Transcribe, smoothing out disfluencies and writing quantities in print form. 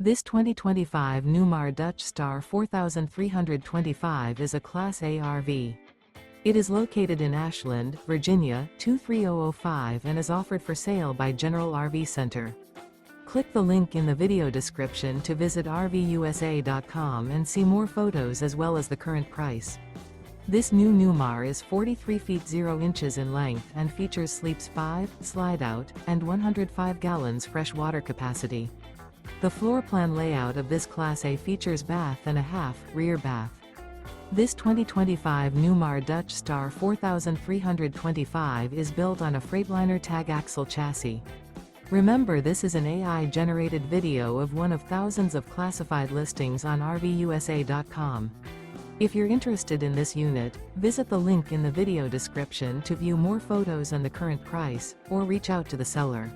This 2025 Newmar Dutch Star 4325 is a Class A RV. It is located in Ashland, Virginia, 23005 and is offered for sale by General RV Center. Click the link in the video description to visit RVUSA.com and see more photos as well as the current price. This new Newmar is 43 feet 0 inches in length and features sleeps 5, slide-out, and 105 gallons fresh water capacity. The floor plan layout of this Class A features bath and a half rear bath. This 2025 Newmar Dutch Star 4325 is built on a Freightliner Tag Axle chassis. Remember, this is an AI-generated video of one of thousands of classified listings on RVUSA.com. If you're interested in this unit, visit the link in the video description to view more photos and the current price, or reach out to the seller.